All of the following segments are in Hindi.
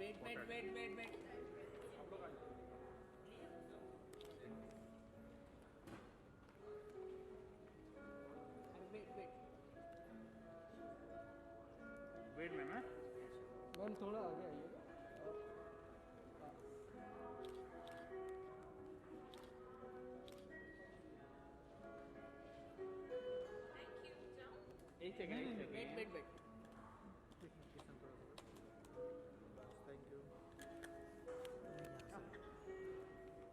वेट। वेट मैम है। मैम थोड़ा आगे आइए। एक सेकंड वेट। Thank you.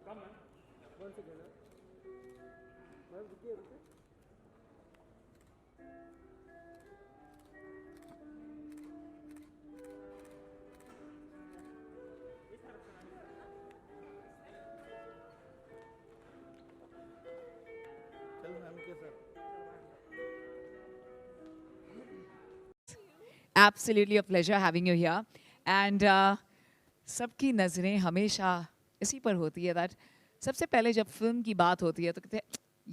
कम है। वन सेकेंड मैम, रुकिए। चल मैम के साथ। Absolutely a pleasure having you here. And सबकी नज़रें हमेशा इसी पर होती है that सबसे पहले जब फिल्म की बात होती है तो कहते हैं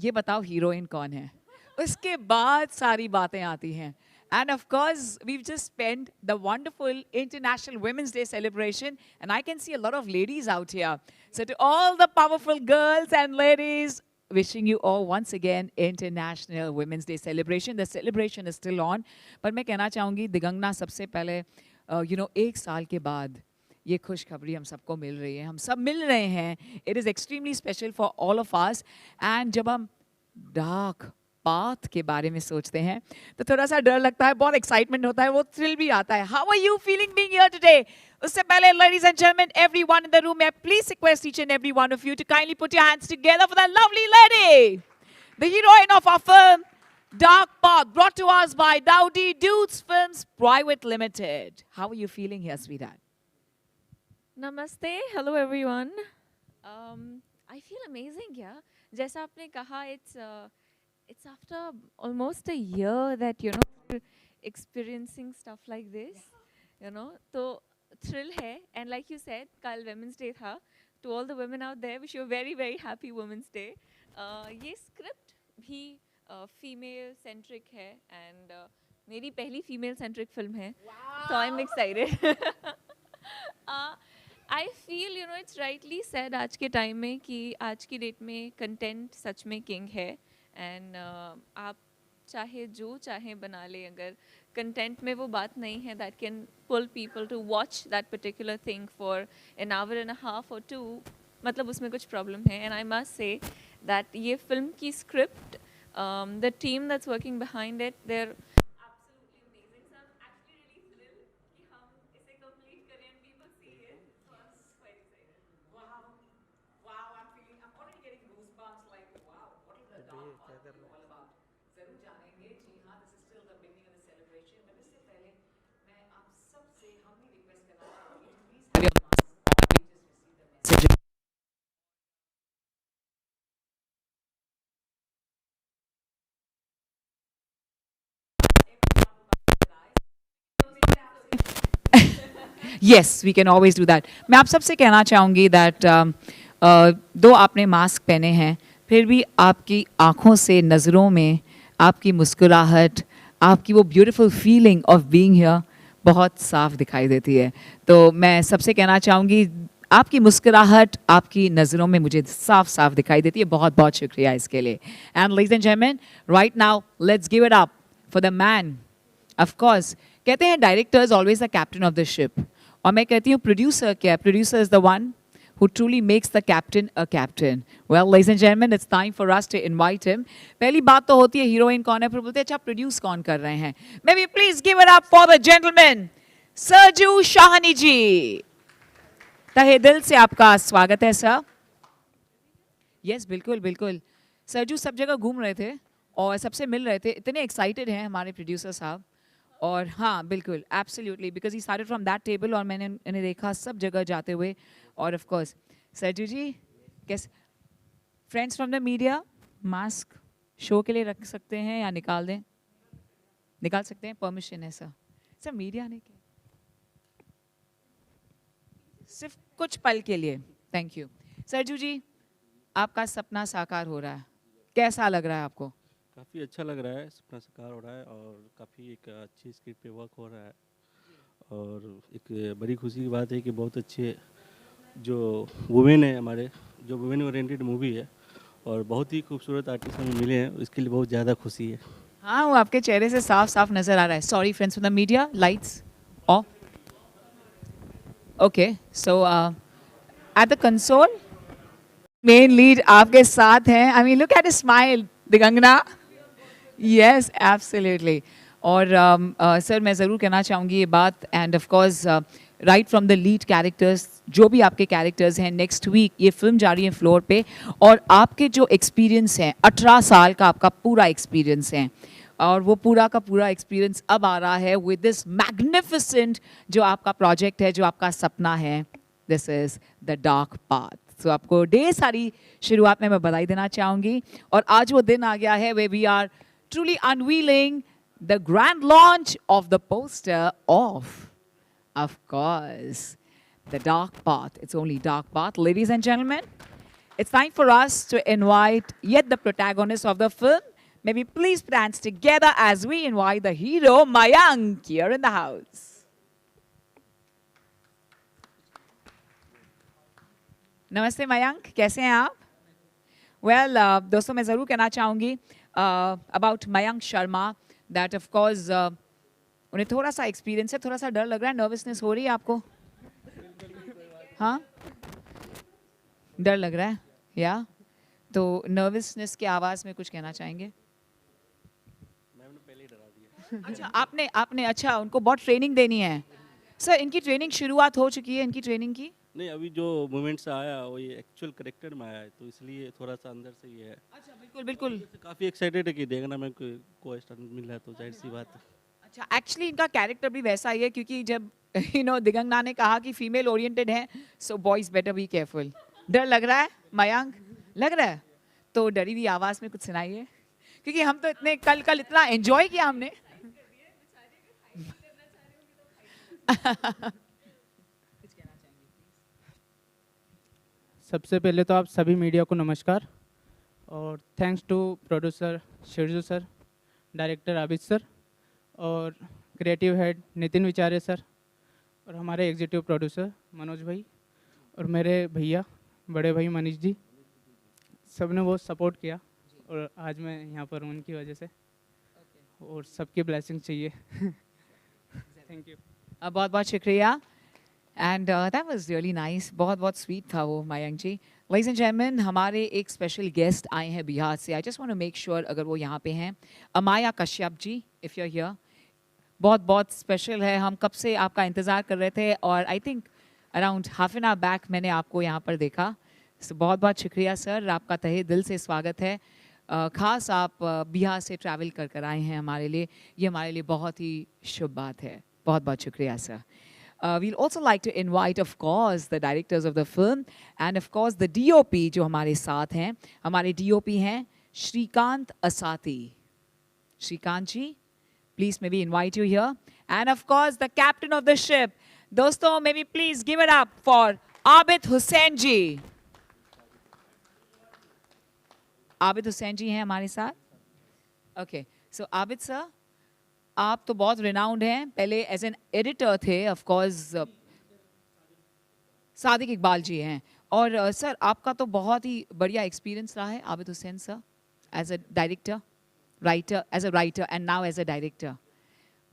ये बताओ हीरोइन कौन है, उसके बाद सारी बातें आती हैं. And of course, we've just spent the wonderful International Women's Day celebration, and I can see a lot of ladies out here. So to all the powerful girls and ladies, wishing you all once again International Women's Day celebration. The celebration is still on. पर मैं कहना चाहूँगी दिगंगना सबसे पहले एक साल के बाद ये खुशखबरी हम सबको मिल रही है, हम सब मिल रहे हैं. It is extremely special for all of us. And जब हम डार्क पाथ के बारे में सोचते हैं तो थोड़ा सा डर लगता है, बहुत एक्साइटमेंट होता है, वो थ्रिल भी आता है. How are you feeling being here today? उससे पहले, ladies and gentlemen, everyone in the room, may I please request each and every one of you to kindly put your hands together for that lovely lady, the heroine of our film, Dark Path, brought to us by Dowdy Dudes Films Private Limited. How are you feeling here, sweetheart? Namaste, hello everyone. I feel amazing here. जैसा आपने कहा, it's after almost a year that we're experiencing stuff like this, तो thrill है. And like you said, कल Women's Day था. To all the women out there, wish you a very very happy Women's Day. ये script भी female centric है and मेरी पहली female centric film है, so I'm excited. I feel it's rightly said आज के टाइम में कि आज की डेट में कंटेंट सच में किंग है. एंड आप चाहे जो चाहे बना ले, अगर कंटेंट में वो बात नहीं है that can pull people to watch that particular thing for an hour and a half or two, मतलब उसमें कुछ प्रॉब्लम है. And I must say that ये फिल्म की script, the team that's working behind it, they're absolutely amazing. So I'm actually really thrilled कि हम इसे complete करें and people see it. So I'm quite excited. Wow, I'm already getting goosebumps, like, wow, what is the Dark Path all about? ज़रूर जानेंगे. जी हाँ, this is still the beginning of the celebration. But इससे पहले मैं आप सबसे humbly request करना चाहूँगी, please have your mask on. We just received a message. Yes, we can always do that. मैं आप सबसे कहना चाहूँगी that दो आपने मास्क पहने हैं, फिर भी आपकी आँखों से, नज़रों में आपकी मुस्कुराहट, आपकी वो beautiful feeling of being here बहुत साफ दिखाई देती है. तो मैं सबसे कहना चाहूँगी आपकी मुस्कुराहट, आपकी नज़रों में मुझे साफ साफ दिखाई देती है. बहुत बहुत शुक्रिया इसके लिए. And ladies and gentlemen, right now let's give it up for the man. Of course, कहते हैं director is always the captain of the ship, और मैं कहती हूँ प्रोड्यूसर क्या है? Producer is the one who truly makes the captain a captain. Well, ladies and gentlemen, it's time for us to invite him. पहली बात तो होती है हीरोइन कौन है, फिर बोलते हैं अच्छा प्रोड्यूस कौन कर रहे हैं. May we please give it up for the gentleman, Sarju Shahani जी. तहे दिल से आपका स्वागत है सर. यस, बिल्कुल बिल्कुल. सरजू सब जगह घूम रहे थे और सबसे मिल रहे थे, इतने एक्साइटेड हैं हमारे प्रोड्यूसर साहब. और हाँ बिल्कुल, absolutely, because he started from that table और मैंने इन्हें देखा सब जगह जाते हुए. और ऑफ कोर्स सरजू जी, कैसे friends from the media, mask show के लिए रख सकते हैं या निकाल दें? निकाल सकते हैं, परमिशन है सर. सर मीडिया ने क्या, सिर्फ कुछ पल के लिए. Thank you. सरजू जी, आपका सपना साकार हो रहा है, कैसा लग रहा है आपको? काफ़ी अच्छा लग रहा है, सपना साकार हो रहा है और काफ़ी एक अच्छी स्क्रिप्ट पे वर्क हो रहा है. और एक बड़ी खुशी की बात है कि बहुत अच्छे जो वुमेन है हमारे, जो वुमेन ओरिएंटेड मूवी है और बहुत ही खूबसूरत आर्टिस्ट हमें मिले हैं, इसके लिए बहुत ज़्यादा खुशी है। हाँ, वो आपके चेहरे से साफ साफ नजर आ रहा है. Sorry friends from the media, lights off. Okay, so at the console main lead आपके साथ हैं. I mean look at a smile Digangana. Yes, absolutely. और सर मैं ज़रूर कहना चाहूँगी ये बात, and of course right from the lead characters, जो भी आपके कैरेक्टर्स हैं, नेक्स्ट वीक ये फिल्म जा रही है फ्लोर पे, और आपके जो एक्सपीरियंस हैं, 18 साल का आपका पूरा एक्सपीरियंस है, और वो पूरा का पूरा एक्सपीरियंस अब आ रहा है विद दिस मैग्निफिसेंट जो आपका प्रोजेक्ट है, जो आपका सपना है. This is the dark path. तो आपको ढेर सारी शुरुआत में मैं बधाई देना चाहूँगी. और आज वो दिन आ गया है वे we are truly unveiling the grand launch of the poster of course, The Dark Path. It's only Dark Path. Ladies and gentlemen, it's time for us to invite yet the protagonist of the film. Maybe please dance together as we invite the hero, Mayank, here in the house. नमस्ते मयंक, कैसे हैं आप? वेल दोस्तों मैं ज़रूर कहना चाहूँगी about Mayank Sharma that of course उन्हें थोड़ा सा एक्सपीरियंस है, थोड़ा सा डर लग रहा है, नर्वसनेस हो रही है आपको? हाँ, डर लग रहा है या? तो नर्वसनेस की आवाज़ में कुछ कहना चाहेंगे? मैम ने पहले ही डरा दिया। अच्छा, आपने अच्छा उनको बहुत ट्रेनिंग देनी है. सर इनकी ट्रेनिंग शुरुआत हो चुकी है, इनकी ट्रेनिंग की? नहीं, अभी जो मोमेंट्स आया वो ये एक्चुअल करेक्टर में आया है, तो इसलिए थोड़ा सा अंदर से ये है। अच्छा, बिल्कुल बिल्कुल. काफ़ी एक्साइटेड है कि देखना में को स्टार मिल रहा है, तो जाहिर सी बात है। अच्छा, एक्चुअली इनका कैरेक्टर भी वैसा ही है, क्योंकि जब दिगंगना ने कहा कि फीमेल ओरिएंटेड है, so boys better be careful. डर लग रहा है मयंक? लग रहा है तो डरी हुई आवाज़ में कुछ सुनाइए, क्योंकि हम तो इतने कल इतना एंजॉय किया हमने. सबसे पहले तो आप सभी मीडिया को नमस्कार, और thanks to producer Shirju sir, director Abid sir, और creative head Nitin Vichare sir, और हमारे एग्जीक्यूटिव प्रोड्यूसर मनोज भाई, और मेरे भैया बड़े भाई मनीष जी. सब ने बहुत सपोर्ट किया और आज मैं यहाँ पर हूँ उनकी वजह से, और सबकी ब्लेसिंग चाहिए. Thank you. बहुत बहुत शुक्रिया. And that was really nice. बहुत बहुत स्वीट था वो Mayank ji. Ladies and gentleman, हमारे एक स्पेशल गेस्ट आए हैं बिहार से. I just want to make sure अगर वो यहाँ पे हैं. Amaya Kashyap ji, if you are here, बहुत बहुत स्पेशल है. हम कब से आपका इंतज़ार कर रहे थे, और I think around half an hour back मैंने आपको यहाँ पर देखा. सो बहुत बहुत शुक्रिया सर, आपका तहे दिल से स्वागत है. ख़ास आप बिहार से ट्रैवल कर आए हैं हमारे लिए, ये हमारे लिए बहुत ही शुभ बात है. बहुत बहुत शुक्रिया sir. We'll also like to invite, of course, the directors of the film and, of course, the DOP जो हमारे साथ हैं. हमारे DOP हैं श्रीकांत असाती. श्रीकांत जी, please maybe invite you here. And, of course, the captain of the ship. दोस्तों, maybe please give it up for Abid Hussain जी. आबिद हुसैन जी हैं हमारे साथ. Okay, so आबिद सर, आप तो बहुत रिनाउंड हैं. पहले एज एन एडिटर थे, ऑफ कोर्स सादिक इकबाल जी हैं. और सर आपका तो बहुत ही बढ़िया एक्सपीरियंस रहा है Abid Hussain sir, as a director, writer, as a writer and now as a director.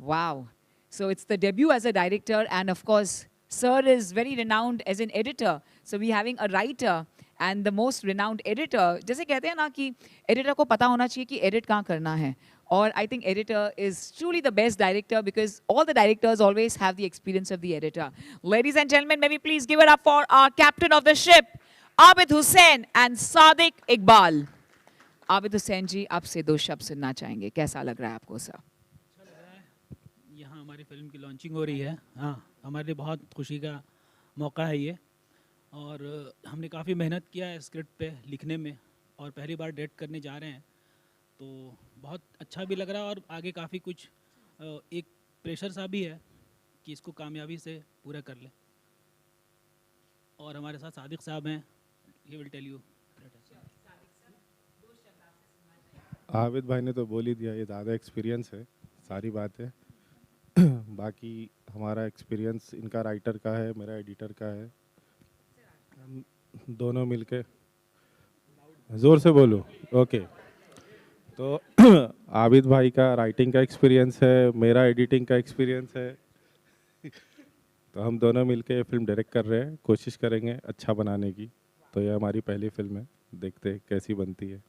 Wow. So it's the debut as a director, and of course sir is very renowned as an editor. So we having a writer and the most renowned editor. जैसे कहते हैं ना कि एडिटर को पता होना चाहिए कि एडिट कहाँ करना है. Or I think editor is truly the best director, because all the directors always have the experience of the editor. Ladies and gentlemen, maybe please give it up for our captain of the ship, Abid Hussain and Sadiq Iqbal. Abid Hussain जी, आपसे दो शब्द सुनना चाहेंगे. कैसा लग रहा है आपको सर? अच्छा लग रहा है. यहाँ हमारी फिल्म की लॉन्चिंग हो रही है. हाँ, हमारे लिए बहुत खुशी का मौका है ये, और हमने काफ़ी मेहनत किया है स्क्रिप्ट पे लिखने में, और पहली बार डायरेक्ट करने जा रहे हैं, तो बहुत अच्छा भी लग रहा है. और आगे काफ़ी कुछ एक प्रेशर सा भी है कि इसको कामयाबी से पूरा कर ले. और हमारे साथ सादिक साहब हैं, he will tell you. Abid भाई ने तो बोल ही दिया, ये ज़्यादा एक्सपीरियंस है, सारी बात है. बाकी हमारा एक्सपीरियंस इनका राइटर का है, मेरा एडिटर का है। हम दोनों मिलके ज़ोर से बोलो। ओके, तो आबिद भाई का राइटिंग का एक्सपीरियंस है, मेरा एडिटिंग का एक्सपीरियंस है। तो हम दोनों मिलके ये फिल्म डायरेक्ट कर रहे हैं, कोशिश करेंगे अच्छा बनाने की। तो ये हमारी पहली फिल्म है, देखते हैं कैसी बनती है।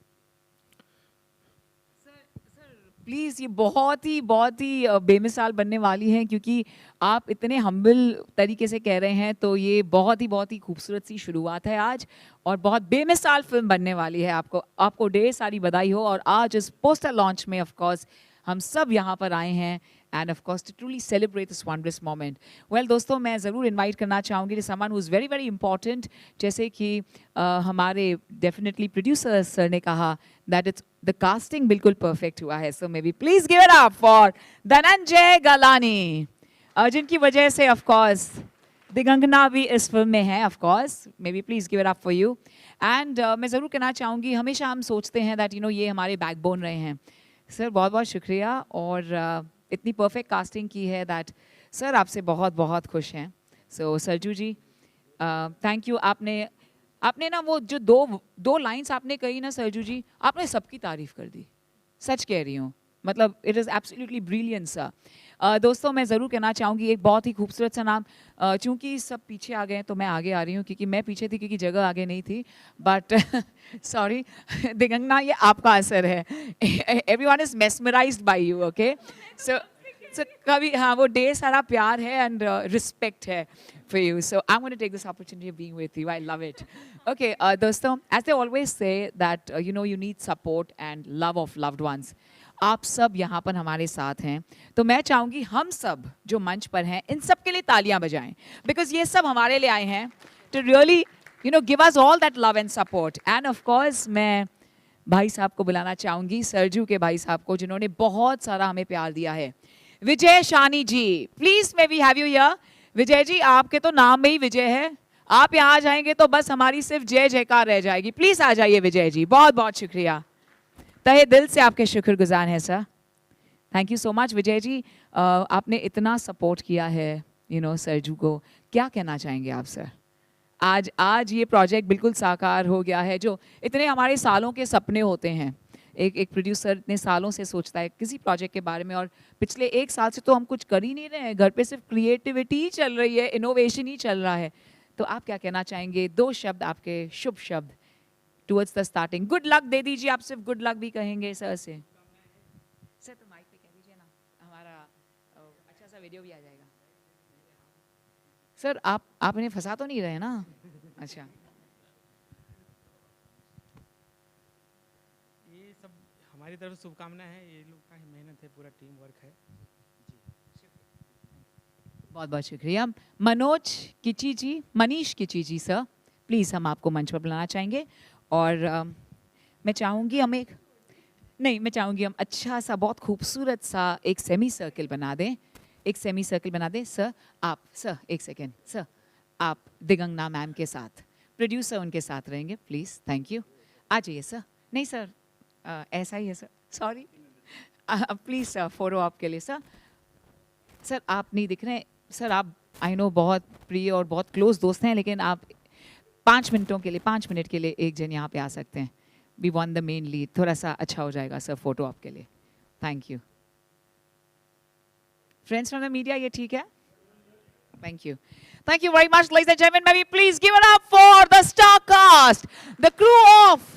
प्लीज़, ये बहुत ही बेमिसाल बनने वाली हैं, क्योंकि आप इतने हम्बल तरीके से कह रहे हैं, तो ये बहुत ही खूबसूरत सी शुरुआत है आज, और बहुत बेमिसाल फिल्म बनने वाली है। आपको ढेर सारी बधाई हो। और आज इस पोस्टर लॉन्च में ऑफ कोर्स हम सब यहाँ पर आए हैं, and of course to truly celebrate this wonderous moment. Well दोस्तों, मैं ज़रूर इनवाइट करना चाहूँगी someone who is very very important. जैसे कि हमारे डेफिनेटली प्रोड्यूसर सर ने कहा दैट इट्स द कास्टिंग बिल्कुल परफेक्ट हुआ है। So may be please give it up for Dhananjay Galani, जिनकी वजह से ऑफ कोर्स दिगंगना भी इस फिल्म में है। Of course may be please give it up for you. And मैं ज़रूर कहना चाहूँगी, हमेशा हम सोचते हैं दैट ये हमारे बैकबोन रहे हैं। सर बहुत बहुत शुक्रिया, और इतनी परफेक्ट कास्टिंग की है दैट सर आपसे बहुत खुश हैं। सो सरजू जी, थैंक यू। आपने ना वो जो दो लाइंस आपने कही ना सरजू जी, आपने सबकी तारीफ कर दी। सच कह रही हूँ, मतलब it is absolutely brilliant sir. दोस्तों, मैं ज़रूर कहना चाहूँगी एक बहुत ही खूबसूरत सा नाम। चूँकि सब पीछे आ गए हैं तो मैं आगे आ रही हूँ, क्योंकि मैं पीछे थी क्योंकि जगह आगे नहीं थी। बट सॉरी दिगंगना, ये आपका असर है। Everyone is mesmerized by you. Okay, so कभी हाँ, वो ढेर सारा प्यार है एंड रिस्पेक्ट है for you. So I'm going to take this opportunity of being with you. I love it. Okay, दोस्तों, as they always say that you need support and love of loved ones. आप सब यहाँ पर हमारे साथ हैं, तो मैं चाहूँगी हम सब जो मंच पर हैं इन सब के लिए तालियां बजाएं, बिकॉज ये सब हमारे लिए आए हैं to really give us all that love and support. And of course मैं भाई साहब को बुलाना चाहूँगी, सरजू के भाई साहब को, जिन्होंने बहुत सारा हमें प्यार दिया है। Vijay Shani ji, please may we have you here. Vijay ji, आपके तो नाम में ही विजय है, आप यहाँ आ जाएंगे तो बस हमारी सिर्फ जय जयकार रह जाएगी। प्लीज आ जाइए विजय जी, बहुत बहुत शुक्रिया, तहे दिल से आपके शुक्रगुजार हैं सर। Thank you so much Vijay ji, आपने इतना सपोर्ट किया है सरजू को। क्या कहना चाहेंगे आप सर? आज ये प्रोजेक्ट बिल्कुल साकार हो गया है, जो इतने हमारे सालों के सपने होते हैं। एक प्रोड्यूसर इतने सालों से सोचता है किसी प्रोजेक्ट के बारे में, और पिछले 1 साल से तो हम कुछ कर ही नहीं रहे हैं, घर पे सिर्फ क्रिएटिविटी ही चल रही है, इनोवेशन ही चल रहा है। तो आप क्या कहना चाहेंगे? 2 शब्द आपके, शुभ शब्द towards the starting. Good luck दे दीजिए, आप सिर्फ गुड लक भी कहेंगे सर से। सर तो माइक पे कह दीजिए ना, हमारा अच्छा सा वीडियो भी आ जाएगा। सर आपने फंसा तो नहीं रहे ना? अच्छा, ये सब हमारी तरफ से शुभकामनाएं हैं, ये लोग का ही मेहनत है, पूरा टीम वर्क है। बहुत बहुत शुक्रिया। मनीष किची जी सर, प्लीज़ हम आपको मंच पर बुलाना चाहेंगे। और मैं चाहूँगी हम अच्छा सा बहुत खूबसूरत सा एक सेमी सर्कल बना दें। सर एक सेकेंड सर, आप दिगंगना मैम के साथ, प्रोड्यूसर उनके साथ रहेंगे प्लीज़। Thank you. आ जाइए सर। नहीं सर, ऐसा ही है sir, sorry. Please sir, photo आपके लिए सर। सर आप नहीं दिख रहे सर, आप आई नो बहुत प्रिय और बहुत क्लोज दोस्त हैं, लेकिन आप 5 मिनट के लिए एक जन यहाँ पे आ सकते हैं। We want the main lead, थोड़ा सा अच्छा हो जाएगा सर फोटो आपके लिए। Thank you. Friends from the media, ये ठीक है? Thank you. Thank you very much, ladies and gentlemen. May we please give it up for the star cast, the crew of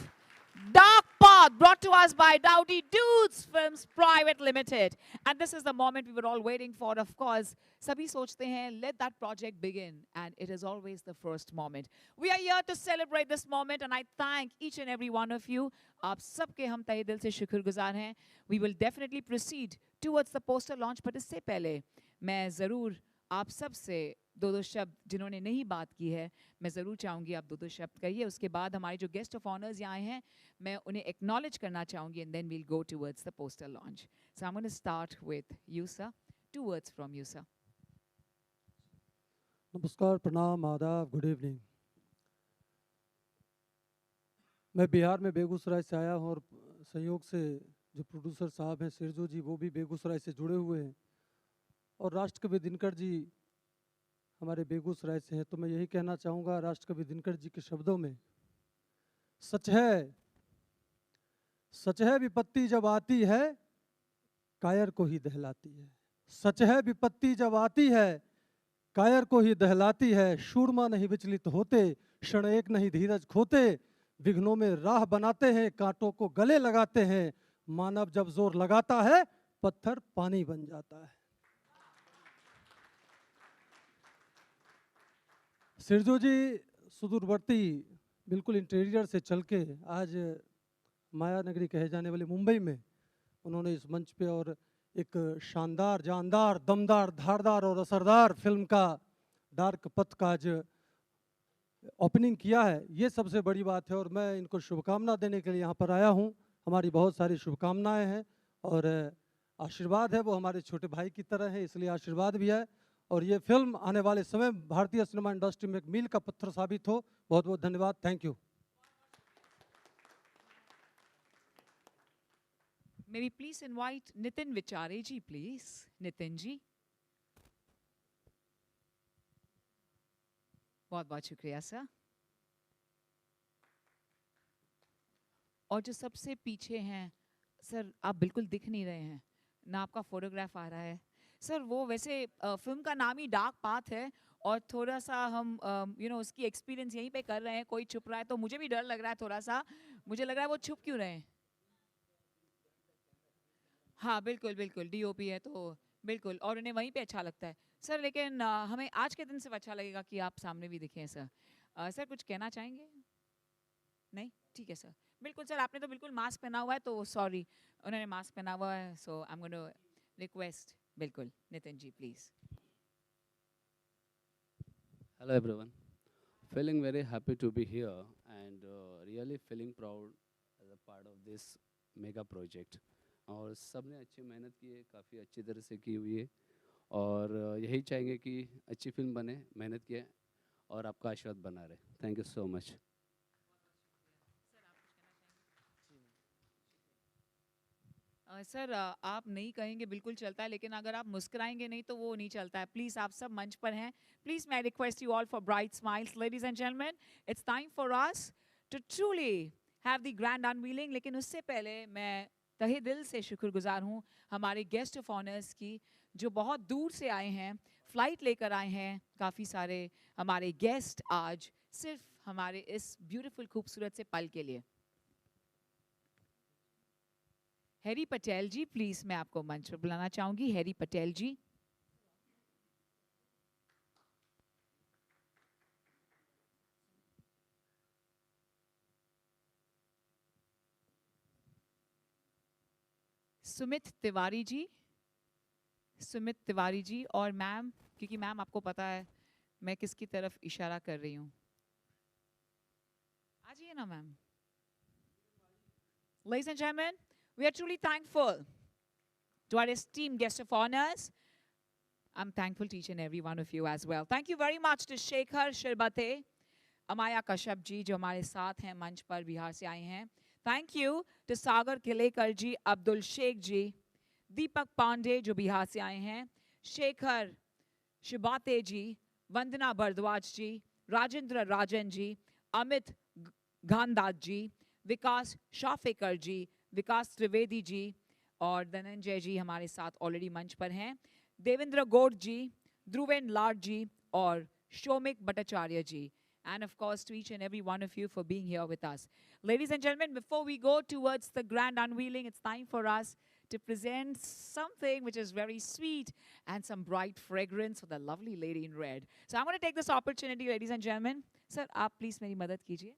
Dark Path, brought to us by Dowdy Dudes Films Private Limited. And this is the moment we were all waiting for, of course. Sabhi sochte hain, let that project begin. And it is always the first moment. We are here to celebrate this moment, and I thank each and every one of you. Aap sabke hum tahe dil se शुक्रगुजार हैं. We will definitely proceed towards the poster launch, but इससे पहले मैं ज़रूर आप सब से 2 शब्द, जिन्होंने नहीं बात की है, मैं ज़रूर चाहूँगी आप 2 शब्द कहिए। उसके बाद हमारे जो गेस्ट ऑफ ऑनर्स यहाँ आए हैं, मैं उन्हें एक्नॉलेज करना चाहूँगी, and then we'll go towards the poster launch. So I am going to start with you sir. 2 words from you sir. नमस्कार, प्रणाम, आदाब, गुड इवनिंग। मैं बिहार में बेगूसराय से आया हूँ, और संयोग से जो प्रोड्यूसर साहब हैं सिरजू जी, वो भी बेगूसराय से जुड़े हुए हैं। और राष्ट्रकवि दिनकर जी हमारे बेगूसराय से हैं, तो मैं यही कहना चाहूँगा राष्ट्रकवि दिनकर जी के शब्दों में, सच है विपत्ति जब आती है कायर को ही दहलाती है। सच है विपत्ति जब आती है कायर को ही दहलाती है। शूरमा नहीं विचलित होते, क्षण एक नहीं धीरज खोते, विघ्नों में राह बनाते हैं, कांटों को गले लगाते हैं। मानव जब जोर लगाता है पत्थर पानी बन जाता है। सिरजू जी सुदूरवर्ती बिल्कुल इंटीरियर से चल के आज माया नगरी कहे जाने वाली मुंबई में उन्होंने इस मंच पे और एक शानदार, जानदार, दमदार, धारदार और असरदार फिल्म का डार्क पथ का आज ओपनिंग किया है। ये सबसे बड़ी बात है और मैं इनको शुभकामना देने के लिए यहाँ पर आया हूँ। हमारी बहुत सारी शुभकामनाएं हैं और आशीर्वाद है, वो हमारे छोटे भाई की तरह है, इसलिए आशीर्वाद भी है। और ये फिल्म आने वाले समय भारतीय सिनेमा इंडस्ट्री में एक मील का पत्थर साबित हो। बहुत बहुत धन्यवाद। Thank you. May we please invite Nitin Vichare ji, please. Nitin ji. बहुत बहुत शुक्रिया सर। और जो सबसे पीछे हैं सर, आप बिल्कुल दिख नहीं रहे हैं ना, आपका फोटोग्राफ आ रहा है सर। वो वैसे फिल्म का नाम ही डार्क पाथ है और थोड़ा सा हम उसकी एक्सपीरियंस यहीं पे कर रहे हैं। कोई छुप रहा है तो मुझे भी डर लग रहा है थोड़ा सा। मुझे लग रहा है वो छुप क्यों रहे हैं। हाँ बिल्कुल बिल्कुल, डीओपी है तो बिल्कुल, और उन्हें वहीं पे अच्छा लगता है सर। लेकिन हमें आज के दिन सिर्फ अच्छा लगेगा कि आप सामने भी दिखें सर। सर कुछ कहना चाहेंगे? नहीं, ठीक है सर। बिल्कुल सर, आपने तो बिल्कुल मास्क पहना हुआ है तो सॉरी, उन्होंने मास्क पहना हुआ है, so I am going to request. बिल्कुल Nitin ji please. Hello everyone. Feeling very happy to be here and really feeling proud as a part of this mega project. और सबने अच्छी मेहनत की है, काफ़ी अच्छी तरह से की हुई है और यही चाहेंगे कि अच्छी फिल्म बने, मेहनत किए और आपका आशीर्वाद बना रहे। Thank you so much. Sir आप नहीं कहेंगे बिल्कुल चलता है, लेकिन अगर आप मुस्कुराएंगे नहीं तो वो नहीं चलता है। प्लीज आप सब मंच पर हैं, प्लीज मैं request you all for bright smiles. Ladies and gentleman, it's time for us to truly have the grand unveiling. लेकिन उससे पहले मैं तहे दिल से शुक्रगुजार हूँ हमारे गेस्ट ऑफ ऑनर्स की, जो बहुत दूर से आए हैं, फ़्लाइट लेकर आए हैं। काफ़ी सारे हमारे गेस्ट आज सिर्फ हमारे इस ब्यूटीफुल खूबसूरत से पल के लिए। हैरी पटेल जी प्लीज़ मैं आपको मंच पर बुलाना चाहूँगी। हैरी पटेल जी। सुमित तिवारी जी, सुमित तिवारी जी। और मैम, क्योंकि मैम आपको पता है मैं किसकी तरफ इशारा कर रही हूँ, आ जाइए ना ma'am. Ladies and gentlemen, we are truly thankful to our esteemed guest of honors. I'm thankful to each and every one of you as well. Thank you very much to Shekhar Shirbate, Amaya Kashyap ji, जो हमारे साथ हैं मंच पर, बिहार से आए हैं। Thank you to Sagar Kilekar ji, Abdul Sheikh ji, Deepak Pandey जो बिहार से आए हैं, शेखर शिबाते जी, वंदना भरद्वाज जी, राजेंद्र राजन जी, अमित गांधात जी, विकास शाफेकर जी, विकास त्रिवेदी जी और धनंजय जी हमारे साथ ऑलरेडी मंच पर हैं, देवेंद्र गौड़ जी, ध्रुवेन लाड जी और शोमिक भट्टाचार्य जी. And of course, to each and every one of you for being here with us. Ladies and gentlemen, before we go towards the grand unveiling, it's time for us to present something which is very sweet and some bright fragrance for the lovely lady in red. So I'm going to take this opportunity, ladies and gentlemen. Sir, आप please मेरी मदद कीजिए.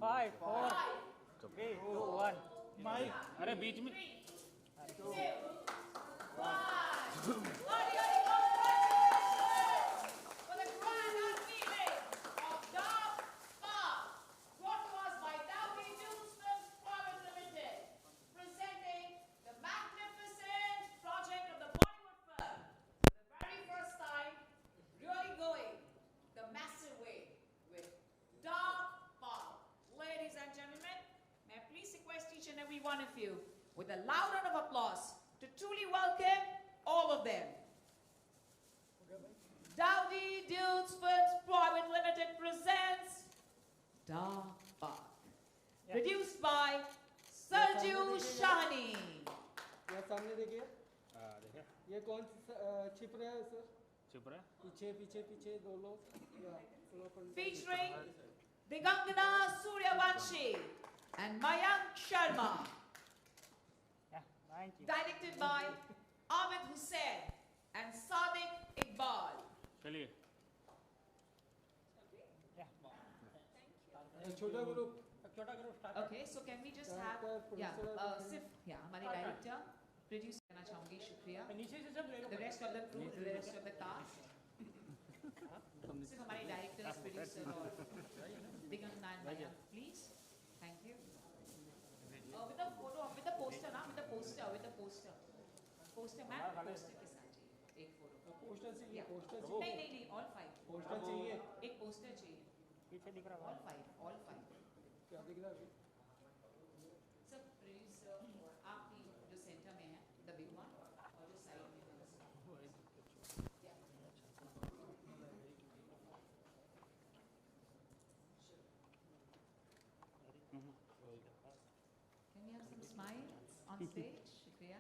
5 4 3 2 1 अरे बीच में For the grand unveiling of Dark Path, brought to us by Dowdy Dunes Films Private Limited, presenting the magnificent project of the Bollywood film for the very first time, really going the massive way with Dark Path. Ladies and gentlemen, may I please request each and every one of you with a loud round of applause to truly welcome all of them. Dowdy Dunes Films Private Limited presents Dark Path, produced by Sarju Shahani. यहाँ सामने देखिए ये कौन छिप रहा है सर चुप रहा पीछे पीछे पीछे दो लोग Featuring Digangana Suryavanshi and Mayank Sharma. Thank you Directed by Ahmed Hussain and Sadiq Iqbal. चलिए छोटा group start Okay, so can we just have सिर्फ हमारे डायरेक्टर प्रोड्यूस करना चाहूंगी शुक्रिया नीचे से सब ले लो the rest of the crew the rest of the cast सिर्फ हमारे डायरेक्टर्स प्रोड्यूसर और दिगंगना and Mayank please thank you with the photo with the poster ना with the poster ma'am poster के साथ चाहिए एक फोटो पोस्टर चाहिए पोस्टर नहीं नहीं नहीं ऑल 5 पोस्टर चाहिए एक पोस्टर चाहिए पीछे दिख रहा ऑल 5 क्या दिख रहा है अभी सर प्रोड्यूसर आपकी जो सेंटर में है द बिग वन और जो साइड में है Can we have some smiles on stage? शुक्रिया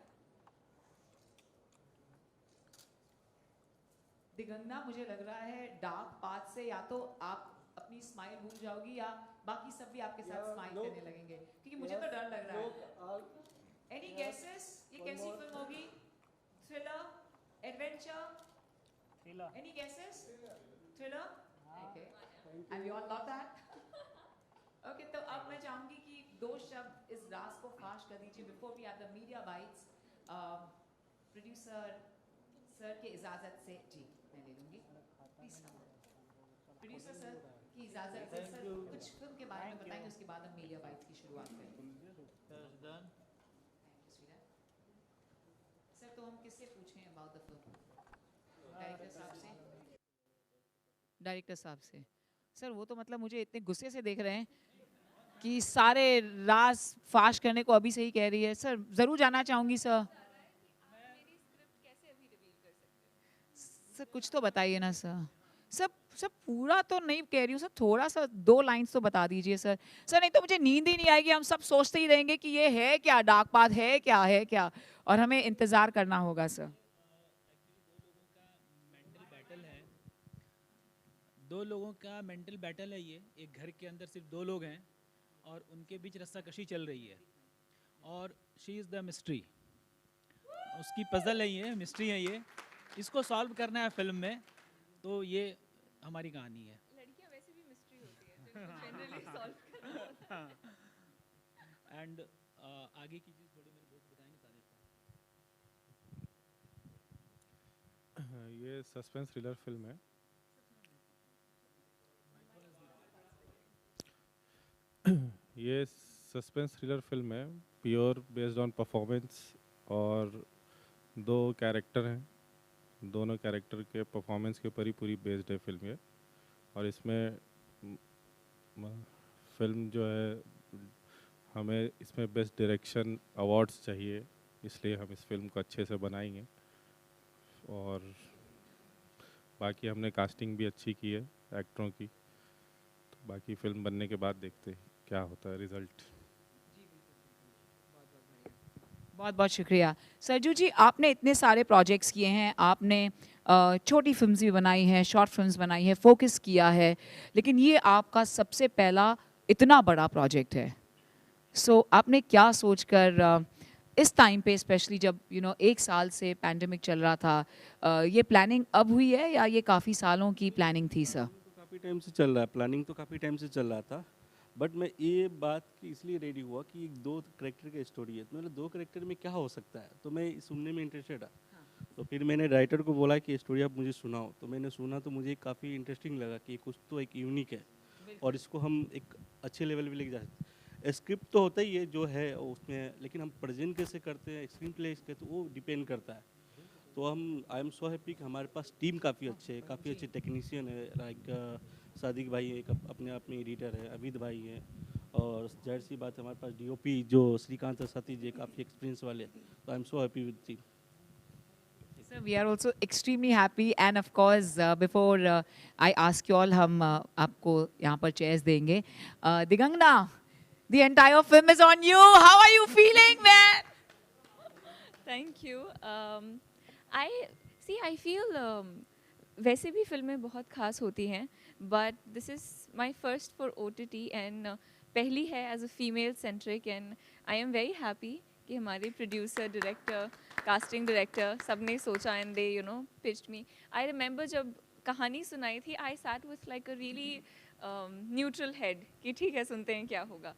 दिगंगना मुझे लग रहा है डार्क पाथ से या तो आप अपनी स्माइल भूल जाओगी या बाकी सब भी आपके साथ स्माइल करने लगेंगे क्योंकि मुझे तो डर लग रहा है एनी गेसेस ये कैसी फिल्म होगी thriller adventure thriller any guesses thriller okay and we all love that okay तो अब मैं चाहूंगी कि दो शब्द इस राज को फाश कर दीजिए before we have the media bytes producer sir के इजाजत से जी मैं ले लूंगी प्लीज प्रोड्यूसर सर की इजाजत से सर कुछ फिल्म के बारे में बताएंगे उसके बाद हम मीडिया बाइट्स की शुरुआत करेंगे सर तो हम किससे पूछें अबाउट द फिल्म डायरेक्टर साहब से सर वो तो मतलब मुझे इतने गुस्से से देख रहे हैं कि सारे राज फाश करने को अभी से ही कह रही है सर ज़रूर जानना चाहूँगी सर सर कुछ तो बताइए ना सर सब सब पूरा तो नहीं कह रही हूँ सर थोड़ा सा 2 लाइंस तो बता दीजिए सर सर नहीं तो मुझे नींद ही नहीं आएगी हम सब सोचते ही रहेंगे कि ये है क्या डार्क पाथ है क्या और हमें इंतज़ार करना होगा सर दो लोगों का मेंटल बैटल है ये एक घर के अंदर सिर्फ 2 लोग हैं और उनके बीच रस्साकशी चल रही है और शी इज़ द मिस्ट्री उसकी पजल है ये मिस्ट्री है ये इसको सॉल्व करना है फिल्म में तो ये हमारी कहानी है लड़कियां वैसे भी मिस्ट्री होती है तो जनरली सॉल्व करना होता है एंड आगे की चीज़ थोड़ी मेरे दोस्त बताएंगे सारे ये सस्पेंस थ्रिलर फिल्म है ये सस्पेंस थ्रिलर फिल्म है प्योर बेस्ड ऑन परफॉर्मेंस और 2 कैरेक्टर हैं दोनों कैरेक्टर के परफॉर्मेंस के ऊपर ही पूरी बेस्ड है फिल्म ये और इसमें फिल्म जो है हमें इसमें बेस्ट डायरेक्शन अवार्ड्स चाहिए इसलिए हम इस फिल्म को अच्छे से बनाएंगे और बाकी हमने कास्टिंग भी अच्छी की है एक्टरों की तो बाकी फिल्म बनने के बाद देखते हैं क्या होता है रिजल्ट बहुत बहुत शुक्रिया सरजू जी आपने इतने सारे प्रोजेक्ट्स किए हैं आपने छोटी फिल्म्स भी बनाई हैं शॉर्ट फिल्म्स बनाई हैं फोकस किया है लेकिन ये आपका सबसे पहला इतना बड़ा प्रोजेक्ट है सो आपने क्या सोचकर इस टाइम पे स्पेशली जब 1 साल से पैंडेमिक चल रहा था ये प्लानिंग अब हुई है या ये काफ़ी सालों की प्लानिंग थी सर काफ़ी टाइम से चल रहा है प्लानिंग तो काफ़ी टाइम से चल रहा था बट मैं ये बात की इसलिए रेडी हुआ कि एक 2 कैरेक्टर की स्टोरी है, तो मतलब 2 कैरेक्टर में क्या हो सकता है, तो मैं सुनने में इंटरेस्टेड था। तो फिर मैंने राइटर को बोला कि स्टोरी आप मुझे सुनाओ, तो मैंने सुना तो मुझे काफ़ी इंटरेस्टिंग लगा कि कुछ तो एक यूनिक है और इसको हम एक अच्छे लेवल पे लेके जा सकते हैं। स्क्रिप्ट तो होता ही है जो है उसमें, लेकिन हम प्रेजेंट कैसे करते हैं, स्क्रीन प्ले इसके, तो वो डिपेंड करता है। तो हम आई एम सो हैप्पी कि हमारे पास टीम काफ़ी अच्छे है, काफ़ी अच्छे टेक्नीशियन है, लाइक सादिक भाई है, एक अपने आप में एडिटर है, अविद भाई है, और जाहिर सी बात है हमारे पास डीओपी जो श्रीकांत सती जी काफ़ी एक्सपीरियंस वाले, तो I am so happy with team. So we are also extremely happy, and of course before I ask you all, हम आपको यहाँ पर chairs देंगे. Digangna, the entire film is on you. How are you feeling, man? Thank you. I feel वैसे भी फिल्में बहुत खास होती हैं, but this is my first for OTT and पहली है as a female centric, and I am very happy कि हमारे प्रोड्यूसर, डायरेक्टर, कास्टिंग डायरेक्टर सब ने सोचा and they pitched me. I remember जब कहानी सुनाई थी, I sat with like a really neutral head कि ठीक है सुनते हैं क्या होगा.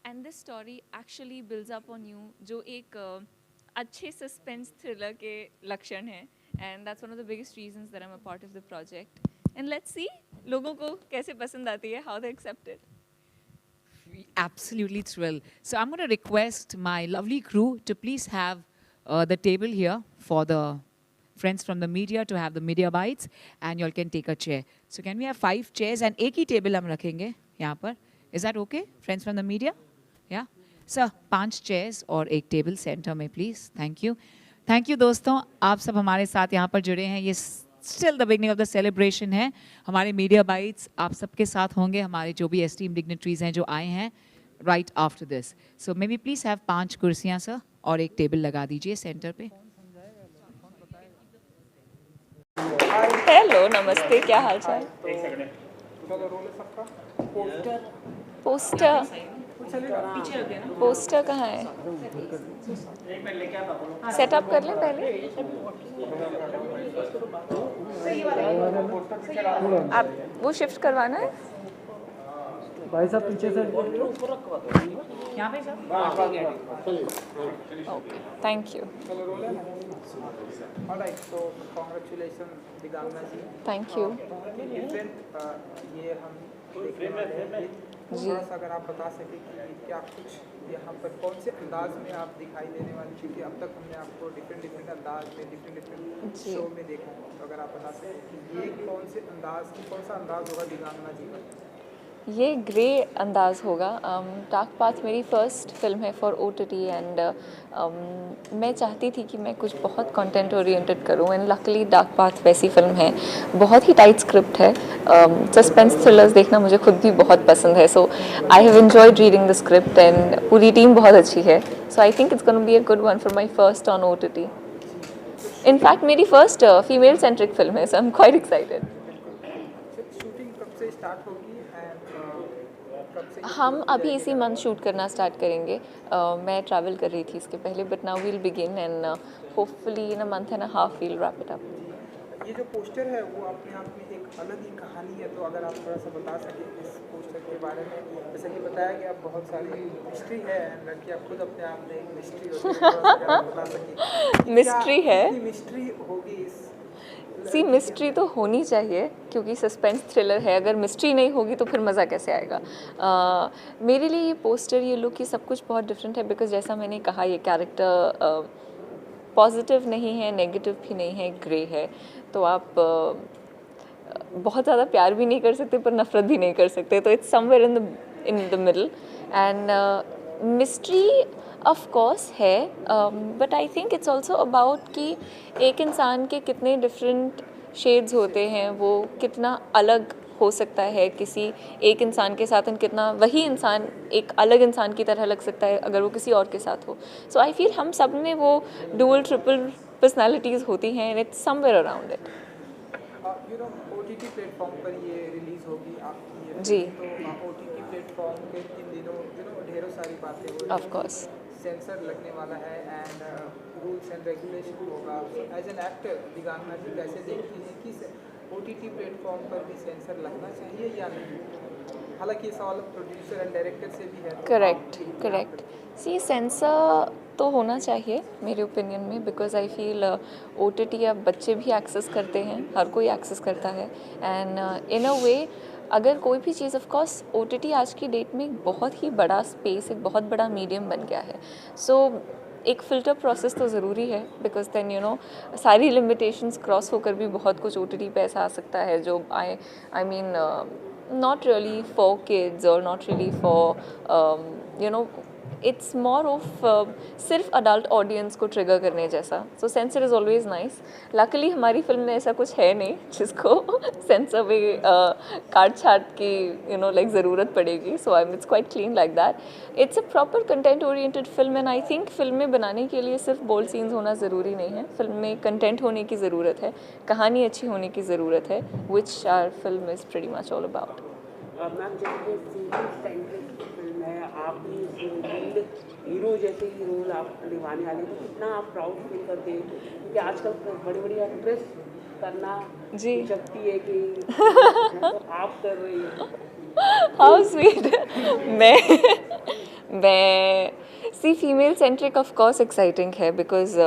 And this story actually builds up on you, जो एक अच्छे सस्पेंस थ्रिलर के लक्षण हैं, and that's one of the biggest reasons that I am a part of the project. And let's see लोगों को कैसे पसंद आती है, how they accept it. Absolutely thrilled. So I'm going to request my lovely crew to please have the table here for the friends from the media to have the media bites, and you all can take a chair. So can we have 5 chairs and एक ही table हम रखेंगे यहाँ पर? Is that okay, friends from the media? Yeah. Sir, 5 chairs और एक table center में please. Thank you. Thank you दोस्तों, आप सब हमारे साथ यहाँ पर जुड़े हैं. ये still the beginning of the celebration है. हमारे मीडिया बाइट्स आप सबके साथ होंगे, हमारे जो भी एस्टीम डिग्नेटरीज हैं जो आए हैं right after this. So may be please have 5 कुर्सियां सर और एक टेबल लगा दीजिए सेंटर पे. हेलो, नमस्ते, क्या हाल चाल. पोस्टर कहाँ है? सेटअप कर लें पहले. आप वो शिफ्ट करवाना है. भाई साहब पीछे से यहाँ पे sir. Okay, thank you. Alright, so congratulation Digangana ji. Thank you. ये हम देखने वाले हैं. थोड़ा सा अगर आप बता सकें कि क्या कुछ यहाँ पर कौन से अंदाज में आप दिखाई देने वाले, क्योंकि अब तक हमने आपको डिफरेंट अंदाज में डिफरेंट शो में देखा है, तो अगर आप बता सकें कि ये कौन सा अंदाज होगा दिगांगना जी का. ये ग्रे अंदाज़ होगा. डार्क पाथ मेरी फर्स्ट फिल्म है फॉर OTT, एंड मैं चाहती थी कि मैं कुछ बहुत कंटेंट ओरिएंटेड करूं, एंड लकीली डार्क पाथ वैसी फिल्म है. बहुत ही टाइट स्क्रिप्ट है. सस्पेंस थ्रिलर्स देखना मुझे खुद भी बहुत पसंद है, so I have enjoyed reading the script, and पूरी टीम बहुत अच्छी है. So I think it's gonna be a good one for my first on OTT. In fact मेरी फर्स्ट फीमेल सेंट्रिक फिल्म है, so I am quite excited. Shooting कब से स्टार्ट होगी? हम अभी इसी मंथ शूट करना स्टार्ट करेंगे. मैं ट्रैवल कर रही थी इसके पहले, but now we'll begin, and hopefully in a month and a half we'll wrap it up. ये जो पोस्टर है वो अपने आप में एक अलग ही कहानी है, तो अगर आप थोड़ा सा बता सकें इस पोस्टर के बारे में. जैसे कि बताया कि आप बहुत सारी मिस्ट्री है, लड़की आप खुद अपने आप में एक मिस्ट्री होती है, तो आप बता सकें मिस्ट्री है. मिस्ट्री होगी इस. मिस्ट्री तो होनी चाहिए क्योंकि सस्पेंस थ्रिलर है. अगर मिस्ट्री नहीं होगी तो फिर मज़ा कैसे आएगा. मेरे लिए ये पोस्टर, ये लुक, ये सब कुछ बहुत डिफरेंट है, बिकॉज जैसा मैंने कहा ये कैरेक्टर पॉजिटिव नहीं है, नेगेटिव भी नहीं है, ग्रे है. तो आप बहुत ज़्यादा प्यार भी नहीं कर सकते पर नफरत भी नहीं कर सकते. तो it's somewhere in the middle. And mystery of course है, but I think it's also about कि एक इंसान के कितने डिफरेंट शेड्स होते हैं, वो कितना अलग हो सकता है किसी एक इंसान के साथ, एंड कितना वही इंसान एक अलग इंसान की तरह लग सकता है अगर वो किसी और के साथ हो. सो आई फील हम सब में वो डुअल ट्रिपल पर्सनालिटीज़ होती हैं, and it's somewhere around it. OTT platform पर ये रिलीज होगी आपकी ये जी. तो OTT प्लेटफॉर्म के इन दिनों ढेरों सारी बातें हो रही हैं. ऑफ कोर्स सेंसर लगने वाला है, एंड रूल्स एंड रेगुलेशन होगा. एज एन एक्टर दिगांगना जी कैसे देखती हैं कि OTT प्लेटफॉर्म पर भी सेंसर लगना चाहिए या नहीं? हालांकि ये सवाल प्रोड्यूसर एंड डायरेक्टर से भी है, तो करेक्ट आप- करेक्ट सी सेंसर तो होना चाहिए मेरे ओपिनियन में, बिकॉज आई फील OTT अब बच्चे भी एक्सेस करते हैं, हर कोई एक्सेस करता है, एंड इन अ वे अगर कोई भी चीज़, ऑफ कोर्स OTT आज की डेट में एक बहुत ही बड़ा स्पेस, एक बहुत बड़ा मीडियम बन गया है. सो एक फ़िल्टर प्रोसेस तो ज़रूरी है, बिकॉज देन यू नो सारी लिमिटेशंस क्रॉस होकर भी बहुत कुछ OTT पे ऐसा आ सकता है जो I mean not really for kids or not really for you know it's more of सिर्फ अडल्ट ऑडियंस को ट्रिगर करने जैसा. So censor is always nice. Luckily हमारी फिल्म में ऐसा कुछ है नहीं जिसको सेंसर में काट छाट की लाइक ज़रूरत पड़ेगी. So I it's quite clean like that. It's a proper content oriented film, and I think फिल्में बनाने के लिए सिर्फ बोल्ड सीन्स होना ज़रूरी नहीं है. फिल्म में कंटेंट होने की ज़रूरत है, कहानी अच्छी होने की ज़रूरत है, which are film is pretty much all about. Ma'am, जैसे फीमेल सेंट्रिक फिल्म है, आप लीड हीरो जैसे ही रोल आप निभाने वाले, तो कितना आप प्राउड फील करते हैं? क्योंकि आजकल बड़ी बड़ी एक्ट्रेस करना जी चाहती है कि तो आप कर रही हैं. How sweet. मैं see female centric of course exciting है, बिकॉज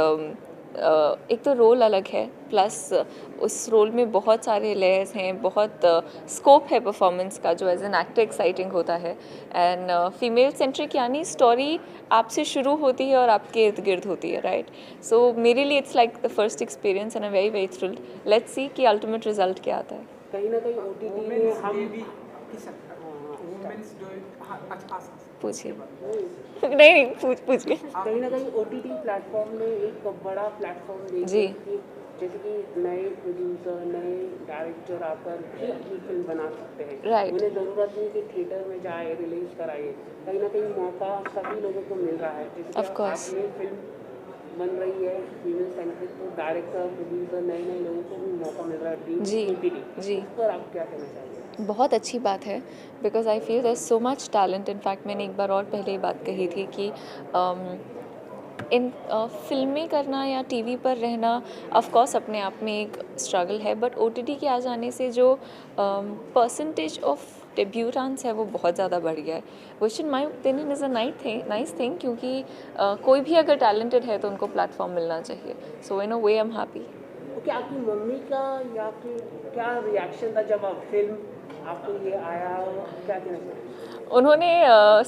एक तो रोल अलग है, प्लस उस रोल में बहुत सारे लेयर्स हैं, बहुत स्कोप है परफॉर्मेंस का, जो एज एन एक्टर एक्साइटिंग होता है. एंड फीमेल सेंट्रिक यानी स्टोरी आपसे शुरू होती है और आपके इर्द गिर्द होती है, राइट. सो मेरे लिए it's like the first experience and I very very thrilled. Let's see कि अल्टीमेट रिजल्ट क्या आता है. कहीं ना कहीं OTT में हम पूछिए. नहीं पूछिए. कहीं ना कहीं OTT प्लेटफॉर्म में एक बड़ा प्लेटफॉर्म देखते जी. हैं कि जैसे कि नए प्रोड्यूसर, नए डायरेक्टर आकर भी अपनी फिल्म बना सकते हैं. Right. उन्हें ज़रूरत नहीं कि थिएटर में जाए, रिलीज कराए. कहीं ना कहीं मौका सभी लोगों को मिल रहा है. जैसे Of course. आपने फिल्म बन रही है फीमेल सेंट्रिक, तो डायरेक्टर, प्रोड्यूसर, नए नए लोगों को भी मौका मिल रहा है. जी. OTT जी. इस पर आप क्या कहना चाहेंगे? बहुत अच्छी बात है, because I feel there so much talent. In fact मैंने एक बार और पहले ये बात कही थी कि इन फिल्में करना या टीवी पर रहना ऑफ कोर्स अपने आप में एक स्ट्रगल है, बट OTT के आ जाने से जो परसेंटेज ऑफ डेब्यूटेंट्स है वो बहुत ज़्यादा बढ़ गया है, which in my opinion is a nice thing, क्योंकि कोई भी अगर टैलेंटेड है तो उनको प्लेटफॉर्म मिलना चाहिए. सो इन अ वे आई एम हैप्पी. क्या आपकी मम्मी का या फिर क्या रिएक्शन था जब आप फिल्म आपको ये आया, क्या कहना चाहिए? उन्होंने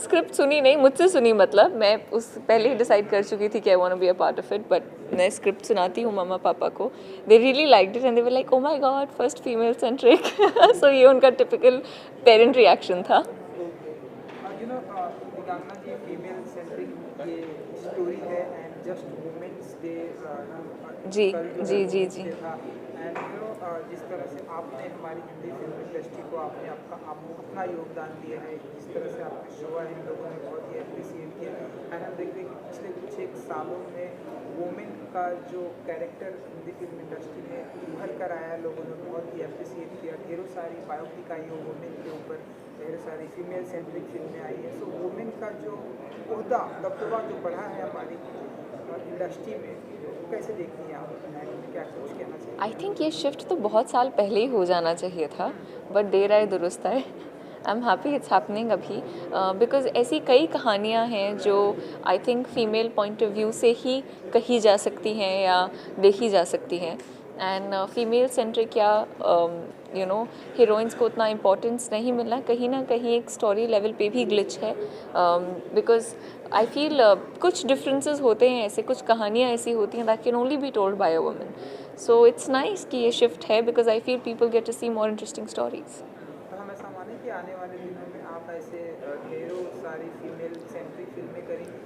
स्क्रिप्ट सुनी नहीं, मुझसे सुनी, मतलब मैं उस पहले ही डिसाइड कर चुकी थी कि I want to be a part of it. But मैं स्क्रिप्ट सुनाती हूँ मम्मा पापा को, they really liked it and they were like oh my God first female centric. So ये उनका टिपिकल पेरेंट रिएक्शन था. दिगांगना जी, फीमेल सेंट्रिक ये स्टोरी है एंड जस्ट वुमेन्स डे जी जी जी जी. एंड जिस तरह से आपने हमारी हिंदी फिल्म इंडस्ट्री को आपने अपना योगदान दिया है, जिस तरह से आपके शो है, इन लोगों ने बहुत ही अप्रिसिएट किया. एंड हम देखते हैं कि पिछले कुछ एक सालों में वुमेन का जो कैरेक्टर हिंदी फिल्म इंडस्ट्री में उभर कर आया, लोगों ने बहुत ही अप्रिसिएट किया. ढेरों सारी बायोपिक आई है वुमेन के ऊपर, ढेर सारी फीमेल सेंट्रिक फिल्में आई हैं. सो वुमेन का जो ओहदा दबदबा जो बढ़ा है हमारी इंडस्ट्री में, कैसे देखती हैं आप? क्या कुछ कहना चाहिए? आई थिंक ये शिफ्ट तो बहुत साल पहले ही हो जाना चाहिए था, बट देर आए दुरुस्त आए. I am happy it's happening अभी, बिकॉज ऐसी कई कहानियाँ हैं जो I think female point of view से ही कही जा सकती हैं या देखी जा सकती हैं. एंड फीमेल सेंट्रिक या हीरोइंस को उतना इम्पोर्टेंस नहीं मिलना कहीं ना कहीं एक स्टोरी लेवल पे भी ग्लिच है, बिकॉज आई फील कुछ डिफरेंसेस होते हैं, ऐसे कुछ कहानियाँ ऐसी होती हैं that can only be told by a woman. So it's nice कि ये शिफ्ट है, because I feel people get to see more interesting stories. तो हम ऐसा माने कि आने वाले दिनों में आप ऐसे ढेरों सारी फीमेल सेंट्रिक फिल्में करेंगी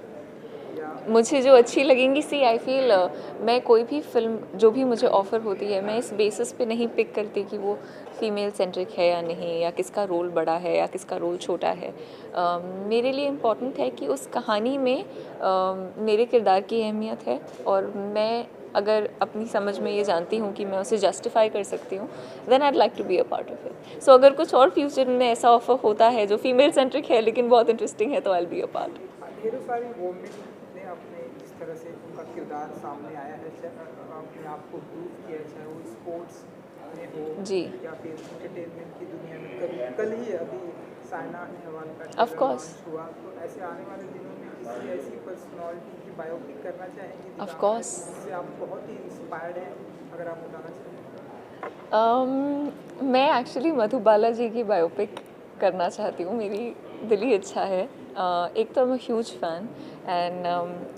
या मुझे जो अच्छी लगेंगी, सी आई फील मैं कोई भी फिल्म जो भी मुझे ऑफ़र होती है, मैं इस बेसिस पे नहीं पिक करती कि वो फीमेल सेंट्रिक है या नहीं, या किसका रोल बड़ा है या किसका रोल छोटा है. मेरे लिए इम्पॉर्टेंट है कि उस कहानी में मेरे किरदार की अहमियत है, और मैं अगर अपनी समझ में ये जानती हूँ कि मैं उसे जस्टिफाई कर सकती हूँ, then I like to be a part of it. So अगर कुछ और फ्यूचर में ऐसा ऑफर होता है जो फीमेल सेंट्रिक है लेकिन बहुत इंटरेस्टिंग है, तो I will be a part. ढेरों सारी वुमेन ने अपने जिस तरह से उनका किरदार सामने आया है, चाहे अपने आप को प्रूव किया, चाहे वो स्पोर्ट्स में हो जी या फिर एंटरटेनमेंट की दुनिया में कभी कल ही अभी साइना नेहवाल का Of course. trailer launch हुआ, तो ऐसे आने वाले दिनों में किसी ऐसी पर्सनालिटी की बायोपिक करना चाहेंगे Of जिसका- course. जिससे आप बहुत ही इंस्पायर्ड हैं, अगर आप बताना चाहें? मैं एक्चुअली मधुबाला जी की बायोपिक करना चाहती हूँ, मेरी दिली इच्छा है। एक तो मैं ह्यूज फ़ैन एंड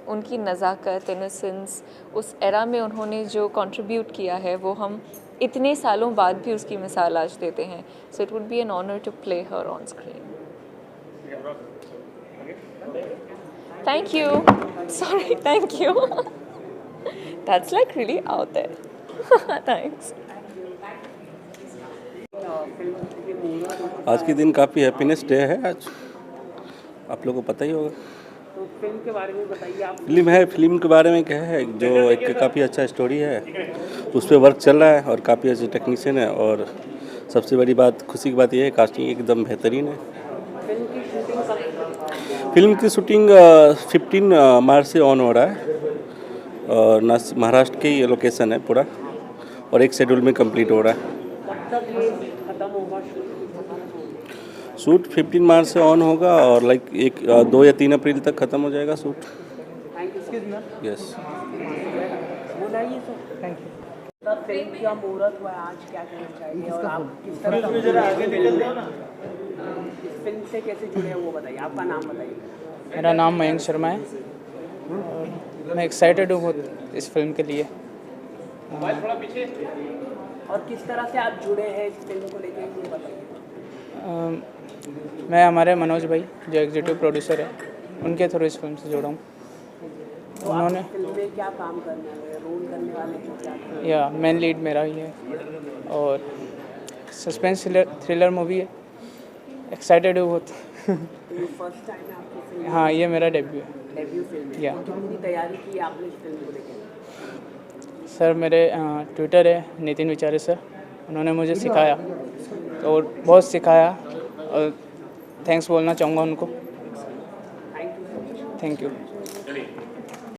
उनकी नज़ाकत, इनोसेंस, उस एरा में उन्होंने जो कंट्रीब्यूट किया है वो हम इतने सालों बाद भी उसकी मिसाल आज देते हैं। So it would be an honour to play her on screen. Thank you, sorry, thank you. That's like really out there. Thanks. आज के दिन काफ़ी हैप्पीनेस डे है आज, आप लोगों को पता ही होगा। तो फिल्म के बारे में बताइए आप। फिल्म है, फिल्म के बारे में क्या है, जो एक काफ़ी अच्छा स्टोरी है, उस पर वर्क चल रहा है और काफ़ी अच्छे टेक्नीशियन है। और सबसे बड़ी बात, खुशी की बात यह है, कास्टिंग एकदम बेहतरीन है। फिल्म की शूटिंग कब? फिल्म की शूटिंग 15 मार्च से ऑन हो रहा है और महाराष्ट्र की ये लोकेशन है पूरा, और एक शेड्यूल में कंप्लीट हो रहा है। कब तक ये खत्म होगा शूट 15 मार्च से ऑन होगा और लाइक 2 या 3 अप्रैल तक ख़त्म हो जाएगा शूट। Thank you. यस। बोलाइए सर। Thank you. फिल्म का मुहूर्त हुआ है आज, क्या कहना चाहिए और आप किस तरह इस फिल्म से कैसे जुड़े हैं वो बताइए, आपका नाम बताइए। मेरा नाम मयंक शर्मा है और मैं एक्साइटेड हूँ बहुत इस फिल्म के लिए। और किस तरह से आप जुड़े हैं इस फिल्म को लेकर ये बताइए। मैं हमारे मनोज भाई जो एग्जीक्यूटिव प्रोड्यूसर है उनके थ्रू इस फिल्म से जुड़ा हूँ। तो उन्होंने फिल्म में क्या काम करना है, रोल करने वाले हैं क्या? या मेन लीड मेरा ही है और सस्पेंस थ्रिलर मूवी है। एक्साइटेड हूँ बहुत। ये फर्स्ट टाइम है आपकी फिल्म? हाँ, ये मेरा डेब्यू है। डेब्यू फिल्म है। या तो कितनी तैयारी की आपने इस फिल्म को लेकर? सर, मेरे ट्विटर है नितिन विचारे सर, उन्होंने मुझे सिखाया और बहुत सिखाया और थैंक्स बोलना चाहूँगा उनको। Thank you. Thank you.